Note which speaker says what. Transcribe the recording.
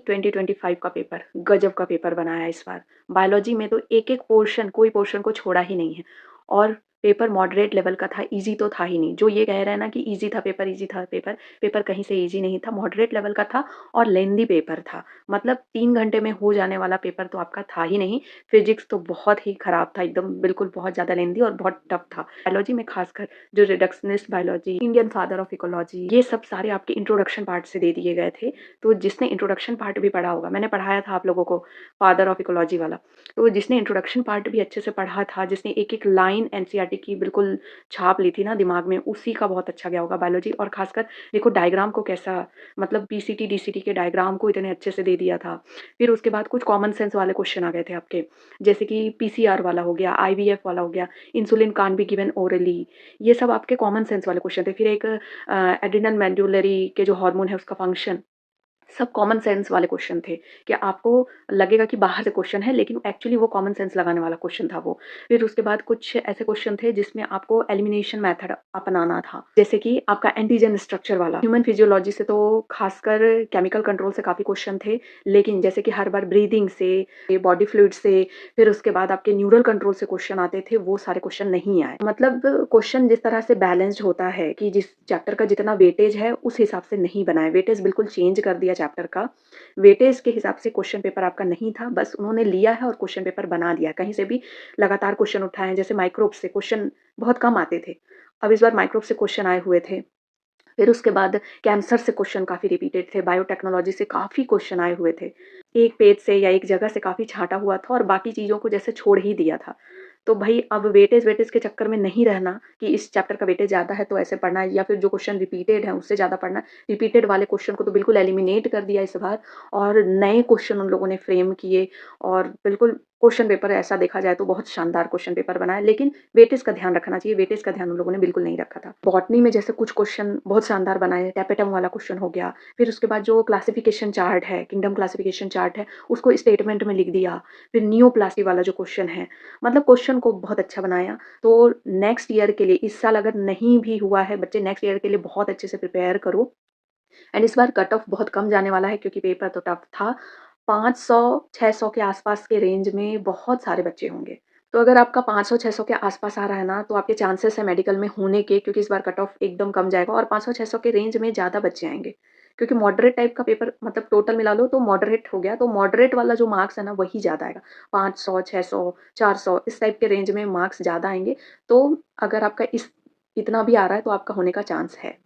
Speaker 1: 2025 का पेपर गजब का पेपर बनाया इस बार। बायोलॉजी में तो एक-एक पोर्शन कोई पोर्शन को छोड़ा ही नहीं है और पेपर मॉडरेट लेवल का था, ईज़ी तो था ही नहीं। जो ये कह रहे हैं ना कि ईज़ी था पेपर, पेपर कहीं से ईज़ी नहीं था, मॉडरेट लेवल का था और लेंदी पेपर था। मतलब 3 घंटे में हो जाने वाला पेपर तो आपका था ही नहीं। फिज़िक्स तो बहुत ही खराब था, एकदम बिल्कुल बहुत ज़्यादा लेंदी और बहुत टफ था। बायोलॉजी में खासकर जो reductionist biology, Indian father of ecology, ये सब सारे आपके इंट्रोडक्शन पार्ट से दे दिए गए थे। तो जिसने इंट्रोडक्शन पार्ट भी पढ़ा होगा, मैंने पढ़ाया था आप लोगों को फादर ऑफ इकोलॉजी वाला, तो जिसने इंट्रोडक्शन पार्ट भी अच्छे से पढ़ा था, जिसने एक-एक लाइन एनसीईआरटी की बिल्कुल छाप ली थी ना दिमाग में, उसी का बहुत अच्छा गया होगा बायोलॉजी। और खासकर देखो डायग्राम को कैसा, मतलब पीसीटी, डीसीटी के डायग्राम को इतने अच्छे से दे दिया था। फिर उसके बाद कुछ कॉमन सेंस वाले क्वेश्चन आ गए थे आपके, जैसे कि पीसीआर वाला हो गया, आईवीएफ वाला हो गया, insulin can't be given orally, ये सब आपके कॉमन सेंस वाले क्वेश्चन थे। फिर एक एड्रिनल मेडुलरी के जो हार्मोन है उसका फंक्शन, सब कॉमन सेंस वाले क्वेश्चन थे कि आपको लगेगा कि बाहर से क्वेश्चन है लेकिन एक्चुअली वो कॉमन सेंस लगाने वाला क्वेश्चन था वो। फिर उसके बाद कुछ ऐसे क्वेश्चन थे जिसमें आपको एलिमिनेशन मेथड अपनाना था, जैसे कि आपका एंटीजन स्ट्रक्चर वाला। ह्यूमन फिजियोलॉजी से तो खासकर केमिकल कंट्रोल से काफ़ी क्वेश्चन थे, लेकिन जैसे कि हर बार ब्रीदिंग से, बॉडी फ्लूइड से, फिर उसके बाद आपके न्यूरल कंट्रोल से क्वेश्चन आते थे, वो सारे क्वेश्चन नहीं आए। मतलब क्वेश्चन जिस तरह से बैलेंस्ड होता है कि जिस चैप्टर का जितना वेटेज है उस हिसाब से नहीं बनाया, वेटेज बिल्कुल चेंज कर दिया चैप्टर का। वेटेज के हिसाब से क्वेश्चन पेपर आपका नहीं था, बस उन्होंने लिया है और क्वेश्चन पेपर बना दिया। कहीं से भी लगातार क्वेश्चन उठाए हैं, जैसे माइक्रोब से क्वेश्चन बहुत कम आते थे, अब इस बार माइक्रोब से क्वेश्चन आए हुए थे। फिर उसके बाद कैंसर से क्वेश्चन काफ़ी रिपीटेड थे, बायोटेक्नोलॉजी से काफ़ी क्वेश्चन आए हुए थे। एक पेज से या एक जगह से काफ़ी छाँटा हुआ था और बाकी चीज़ों को जैसे छोड़ ही दिया था। तो भई अब वेटेज-वेटेज के चक्कर में नहीं रहना कि इस चैप्टर का वेटेज ज़्यादा है तो ऐसे पढ़ना है, या फिर जो क्वेश्चन रिपीटेड है उससे ज़्यादा पढ़ना है। रिपीटेड वाले क्वेश्चन को तो बिल्कुल एलिमिनेट कर दिया इस बार और नए क्वेश्चन उन लोगों ने फ्रेम किए और बिल्कुल क्वेश्चन पेपर ऐसा देखा जाए तो बहुत शानदार क्वेश्चन पेपर बना है। लेकिन वेटेज का ध्यान रखना चाहिए, वेटेज का ध्यान उन लोगों ने बिल्कुल नहीं रखा था। बॉटनी में जैसे कुछ क्वेश्चन बहुत शानदार बनाए, टैपेटम वाला क्वेश्चन हो गया, फिर उसके बाद जो क्लासिफिकेशन चार्ट है, किंगडम क्लासिफिकेशन चार्ट है, उसको स्टेटमेंट में लिख दिया। फिर नियोप्लास्टी वाला जो क्वेश्चन है, मतलब क्वेश्चन को बहुत अच्छा बनाया। तो नेक्स्ट ईयर के लिए, इस साल अगर नहीं भी हुआ है, बच्चे नेक्स्ट ईयर के लिए बहुत अच्छे से प्रिपेयर करो। एंड इस बार कट ऑफ बहुत कम जाने वाला है क्योंकि पेपर तो टफ था। 500-600 के आसपास के रेंज में बहुत सारे बच्चे होंगे। तो अगर आपका 500-600 के आसपास आ रहा है ना, तो आपके चांसेस है मेडिकल में होने के, क्योंकि इस बार कट ऑफ एकदम कम जाएगा और 500-600 के रेंज में ज़्यादा बच्चे आएँगे। क्योंकि मॉडरेट टाइप का पेपर, मतलब टोटल मिला लो तो मॉडरेट हो गया, तो मॉडरेट वाला जो मार्क्स है ना वही ज़्यादा आएगा। 500, 600, 400 इस टाइप के रेंज में मार्क्स ज़्यादा आएँगे। तो अगर आपका इतना भी आ रहा है तो आपका होने का चांस है।